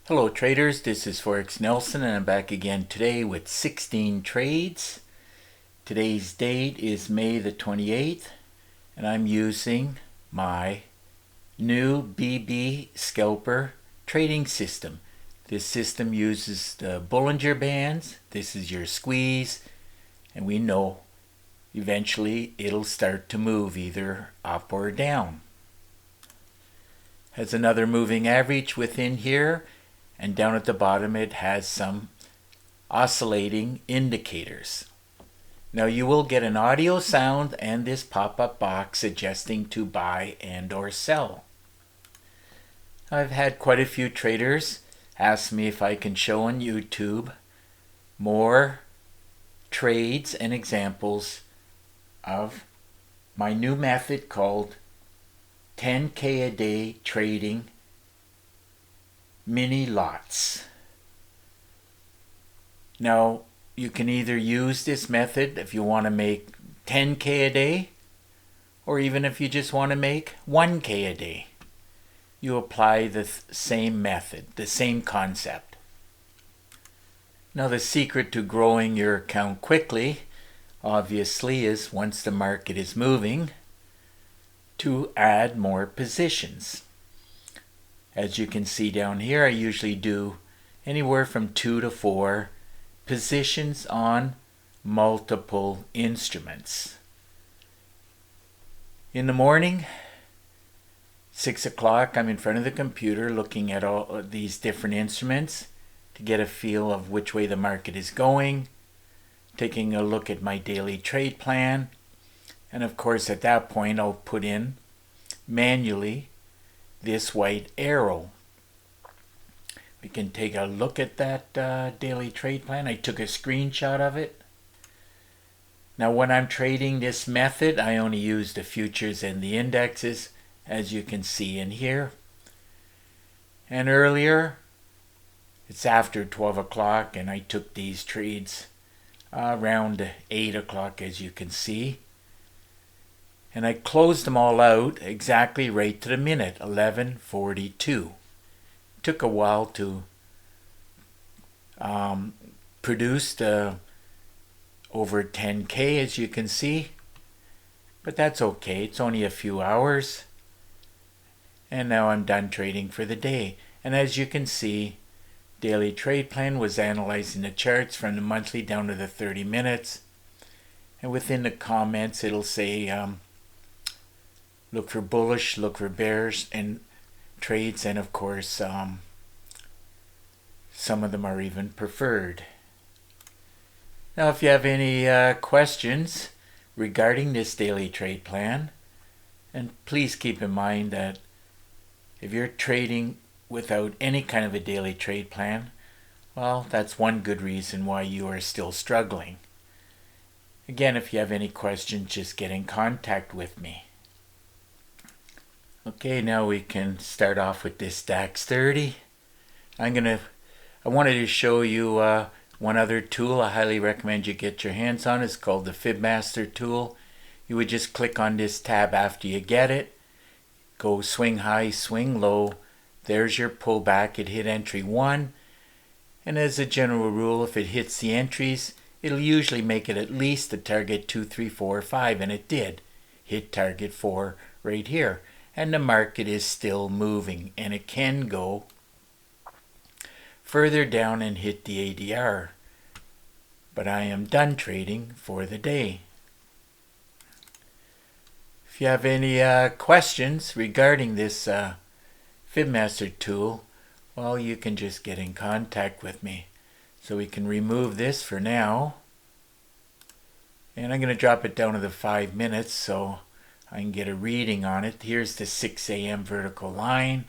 Hello traders, this is Forex Nelson and I'm back again today with 16 trades. Today's date is May the 28th and I'm using my new BB Scalper trading system. This system uses the Bollinger Bands. This is your squeeze, and we know eventually it'll start to move either up or down. Has another moving average within here, and down at the bottom it has some oscillating indicators. Now you will get an audio sound and this pop-up box suggesting to buy and or sell. I've had quite a few traders ask me if I can show on YouTube more trades and examples of my new method called 10K a day trading mini lots. Now you can either use this method if you want to make 10K a day, or even if you just want to make 1K a day. You apply the same method, the same concept. Now the secret to growing your account quickly obviously is, once the market is moving, to add more positions. As you can see down here, I usually do anywhere from 2 to 4 positions on multiple instruments. In the morning, 6 o'clock, I'm in front of the computer looking at all of these different instruments to get a feel of which way the market is going, taking a look at my daily trade plan, and of course at that point I'll put in manually this white arrow. We can take a look at that daily trade plan. I took a screenshot of it. Now when I'm trading this method, I only use the futures and the indexes, as you can see in here. And earlier, it's after 12 o'clock, and I took these trades around 8 o'clock, as you can see. And I closed them all out exactly right to the minute, 11:42. Took a while to produce the over 10K, as you can see, but that's okay. It's only a few hours. And now I'm done trading for the day. And as you can see, daily trade plan was analyzing the charts from the monthly down to the 30 minutes. And within the comments, it'll say, look for bullish, look for bearish and trades, and of course some of them are even preferred. Now if you have any questions regarding this daily trade plan, and please keep in mind that if you're trading without any kind of a daily trade plan, well, that's one good reason why you are still struggling. Again, if you have any questions, just get in contact with me. Okay, now we can start off with this DAX 30. I wanted to show you one other tool I highly recommend you get your hands on. It's called the Fib Master tool. You would just click on this tab after you get it. Go swing high, swing low. There's your pullback. It hit entry 1. And as a general rule, if it hits the entries, it'll usually make it at least the target 2, 3, 4, 5. And it did. Hit target 4 right here. And the market is still moving. And it can go further down and hit the ADR. But I am done trading for the day. If you have any questions regarding this Fib Master tool, well, you can just get in contact with me. So we can remove this for now. And I'm going to drop it down to the 5 minutes so I can get a reading on it. Here's the 6 a.m. vertical line.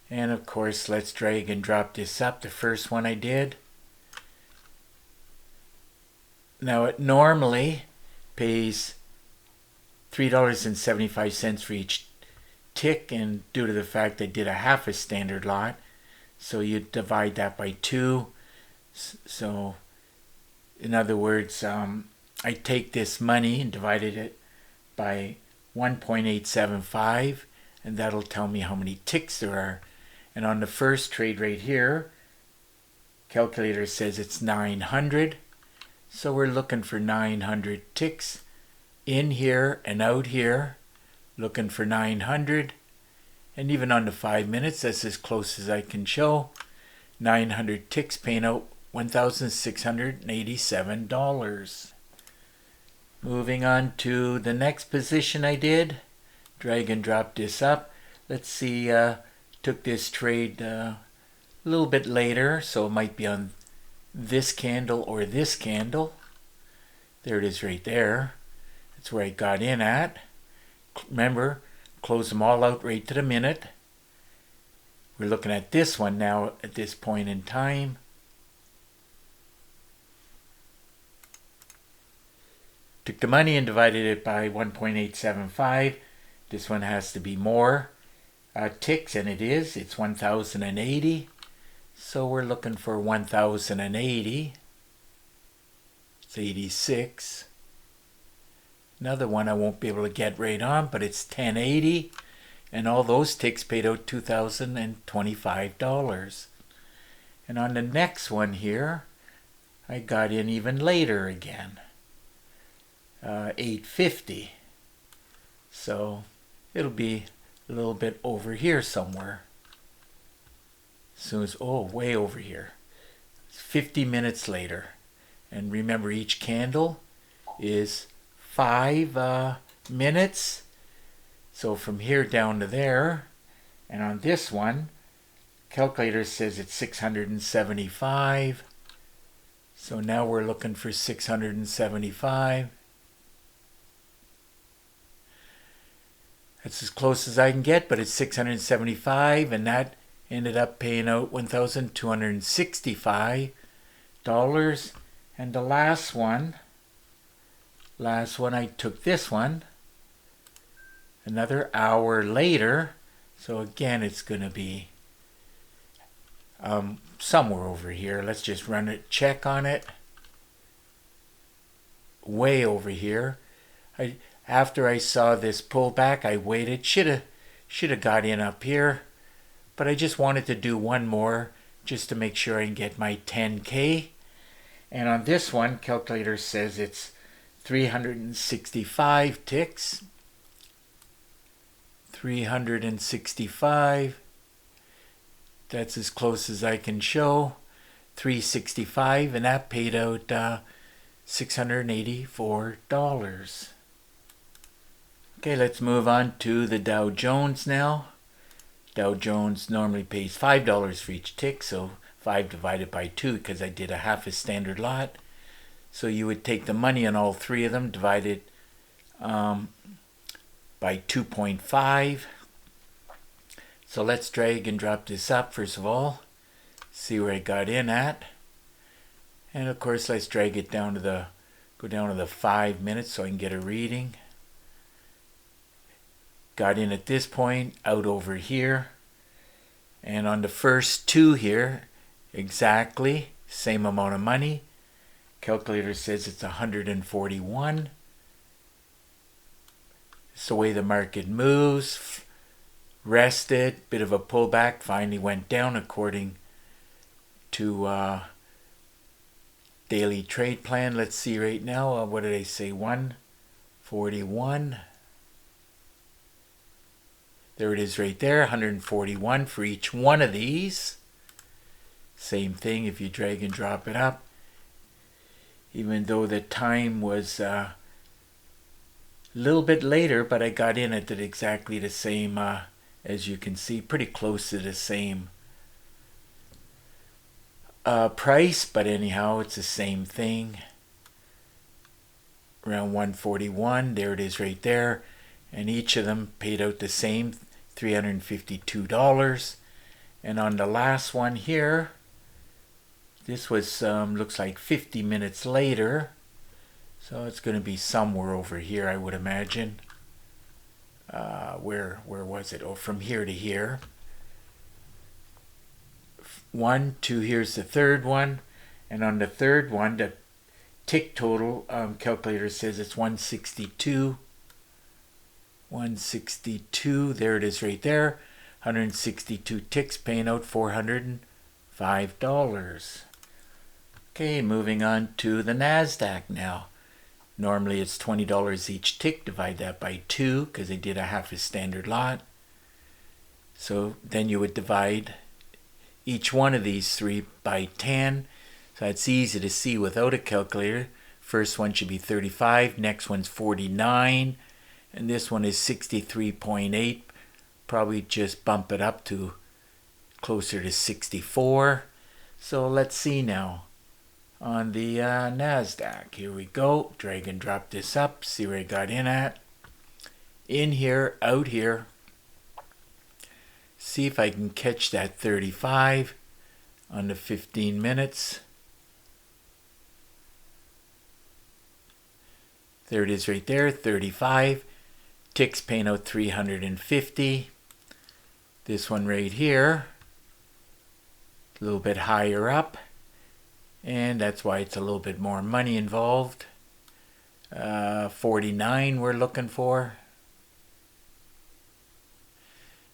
And of course, let's drag and drop this up, the first one I did. Now it normally pays $3.75 for each tick, and due to the fact I did a half a standard lot, so you divide that by 2. So in other words, I take this money and divided it by 1.875, and that'll tell me how many ticks there are. And on the first trade right here, calculator says it's 900. So we're looking for 900 ticks in here and out here, looking for 900. And even on the 5 minutes, that's as close as I can show. 900 ticks paying out $1,687. Moving on to the next position I did. Drag and drop this up. Let's see, took this trade a little bit later, so it might be on this candle or this candle. There it is right there. That's where I got in at. Remember, close them all out right to the minute. We're looking at this one now at this point in time. Took the money and divided it by 1.875. This one has to be more ticks, and it is. It's 1,080. So we're looking for 1,080. It's 86. Another one I won't be able to get right on, but it's 1080. And all those ticks paid out $2,025. And on the next one here, I got in even later again. 850. So it'll be a little bit over here somewhere. As soon as, oh, way over here. It's 50 minutes later. And remember, each candle is 5 minutes. So from here down to there. And on this one, calculator says it's 675. So now we're looking for 675. That's as close as I can get, but it's 675, and that ended up paying out $1,265. And the last one I took this one another hour later. So again, it's going to be somewhere over here. Let's just run a check on it. Way over here. After I saw this pullback, I waited. Should have got in up here, but I just wanted to do one more just to make sure I can get my 10K. And on this one, calculator says it's 365 ticks. 365. That's as close as I can show. 365, and that paid out $684. Okay, let's move on to the Dow Jones now. Dow Jones normally pays $5 for each tick, so 5 divided by 2 because I did a half a standard lot. So you would take the money on all three of them, divide it by 2.5. So let's drag and drop this up first of all. See where I got in at. And of course, let's drag it down to go down to the 5 minutes so I can get a reading. Got in at this point, out over here. And on the first two here, exactly same amount of money. Calculator says it's 141. It's the way the market moves. Rested, bit of a pullback, finally went down according to daily trade plan. Let's see right now, what did I say, 141. There it is right there, 141 for each one of these. Same thing if you drag and drop it up. Even though the time was a little bit later, but I got in at exactly the same, as you can see, pretty close to the same price, but anyhow, it's the same thing. Around 141, there it is right there. And each of them paid out the same, $352. And on the last one here, this was looks like 50 minutes later, so it's going to be somewhere over here, I would imagine. Where was it? Oh, from here to here. 1, 2, here's the third one, and on the third one, the tick total calculator says it's 162. 162, there it is right there. 162 ticks, paying out $405. Okay, moving on to the NASDAQ now. Normally it's $20 each tick. Divide that by 2 because they did a half a standard lot. So then you would divide each one of these 3 by 10. So it's easy to see without a calculator. First one should be 35, next one's 49, and this one is 63.8. Probably just bump it up to closer to 64. So let's see now on the NASDAQ. Here we go. Drag and drop this up. See where I got in at. In here, out here. See if I can catch that 35 on the 15 minutes. There it is right there, 35. Ticks paying out 350. This one right here, a little bit higher up. And that's why it's a little bit more money involved. 49 we're looking for.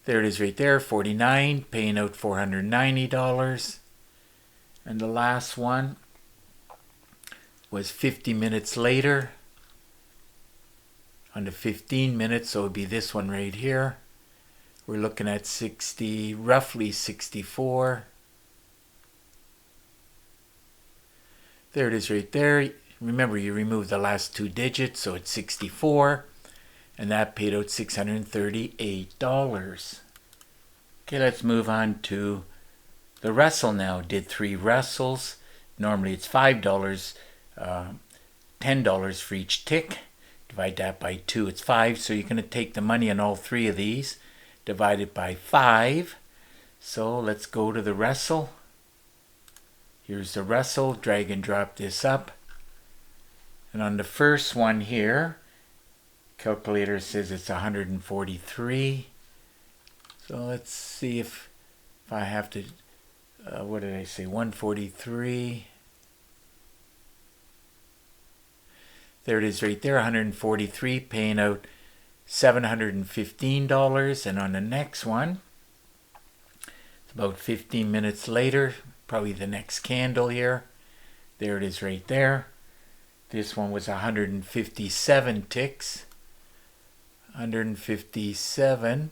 There it is right there, 49, paying out $490. And the last one was 50 minutes later. On the 15 minutes, so it would be this one right here. We're looking at roughly 64. There it is right there. Remember, you remove the last 2 digits, so it's 64. And that paid out $638. Okay, let's move on to the Russell now. Did 3 Russells. Normally it's $5, $10 for each tick. Divide that by 2, it's 5. So you're going to take the money on all 3 of these, divide it by 5. So let's go to the Russell. Here's the Russell. Drag and drop this up. And on the first one here, calculator says it's 143. So let's see if I have to, what did I say, 143. There it is right there, 143, paying out $715. And on the next one, it's about 15 minutes later, probably the next candle here. There it is right there. This one was 157 ticks. 157.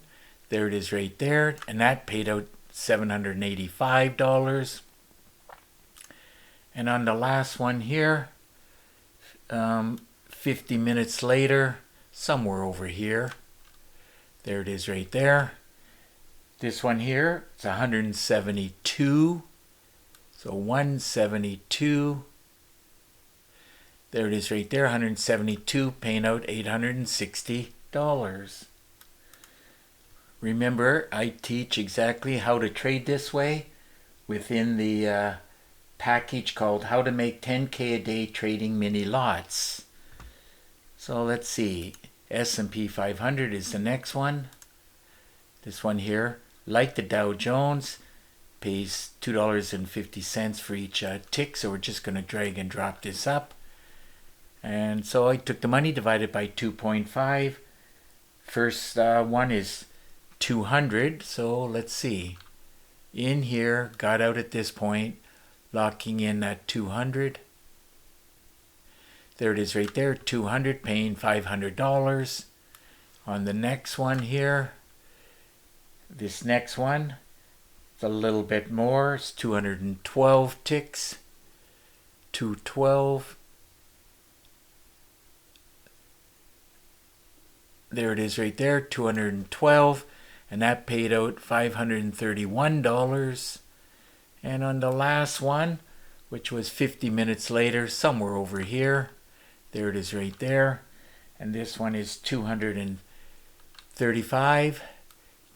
There it is right there. And that paid out $785. And on the last one here, 50 minutes later, somewhere over here. There it is right there. This one here, it's 172. So 172. There it is right there, 172, paying out $860. Remember, I teach exactly how to trade this way within the package called How to Make 10K a Day Trading Mini Lots. So let's see. S&P 500 is the next one. This one here, like the Dow Jones, pays $2.50 for each tick. So we're just going to drag and drop this up. And so I took the money, divided by 2.5. First one is 200. So let's see. In here, got out at this point, locking in at 200. There it is right there, 200, paying $500. On the next one here, this next one, it's a little bit more. It's 212 ticks. 212. There it is right there, 212. And that paid out $531. And on the last one, which was 50 minutes later, somewhere over here, there it is right there. And this one is 235.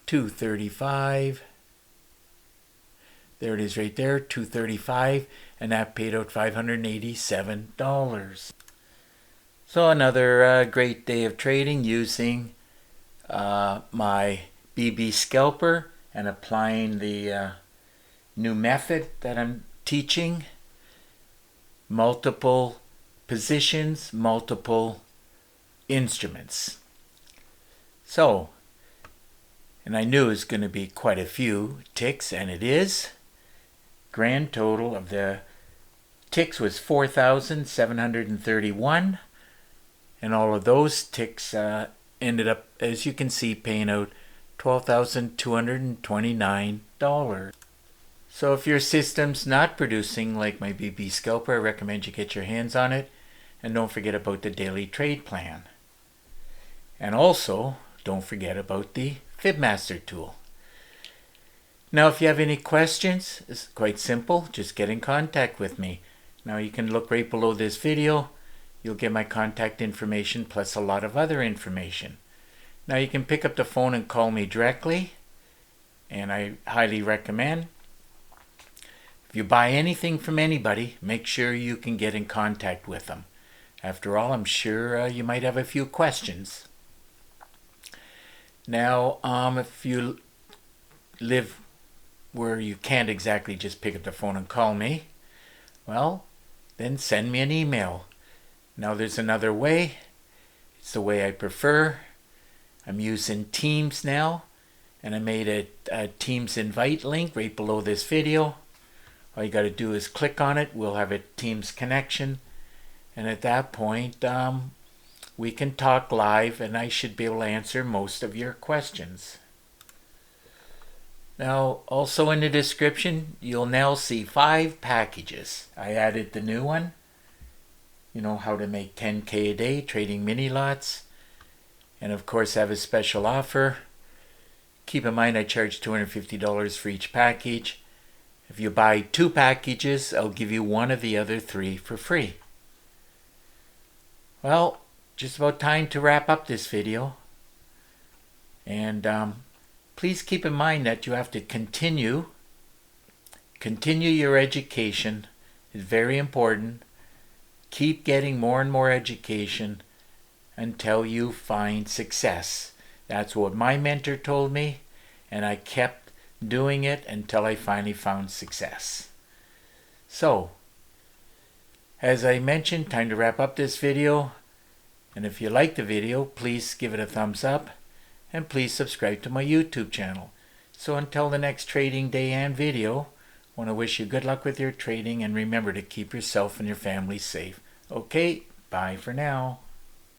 235. There it is right there, 235. And that paid out $587. So another great day of trading using my BB scalper and applying the new method that I'm teaching. Multiple positions, multiple instruments. So And I knew it was going to be quite a few ticks, and it is. Grand total of the ticks was 4,731. And all of those ticks ended up, as you can see, paying out $12,229. So if your system's not producing like my BB Scalper, I recommend you get your hands on it. And don't forget about the daily trade plan. And also, don't forget about the Fib Master tool. Now, if you have any questions, it's quite simple. Just get in contact with me. Now, you can look right below this video. You'll get my contact information plus a lot of other information. Now, you can pick up the phone and call me directly. And I highly recommend. If you buy anything from anybody, make sure you can get in contact with them. After all, I'm sure you might have a few questions. Now, if you live where you can't exactly just pick up the phone and call me, well, then send me an email. Now, there's another way. It's the way I prefer. I'm using Teams now, and I made a Teams invite link right below this video. All you got to do is click on it. We'll have a Teams connection, and at that point, we can talk live, and I should be able to answer most of your questions. Now, also in the description, you'll now see 5 packages. I added the new one. You know, how to make 10K a day trading mini lots. And of course, I have a special offer. Keep in mind, I charge $250 for each package. If you buy 2 packages, I'll give you one of the other 3 for free. Well, just about time to wrap up this video. And please keep in mind that you have to continue your education. It's very important. Keep getting more and more education until you find success. That's what my mentor told me, and I kept doing it until I finally found success. So, as I mentioned, time to wrap up this video. And if you like the video, please give it a thumbs up. And please subscribe to my YouTube channel. So until the next trading day and video, I want to wish you good luck with your trading, and remember to keep yourself and your family safe. Okay, bye for now.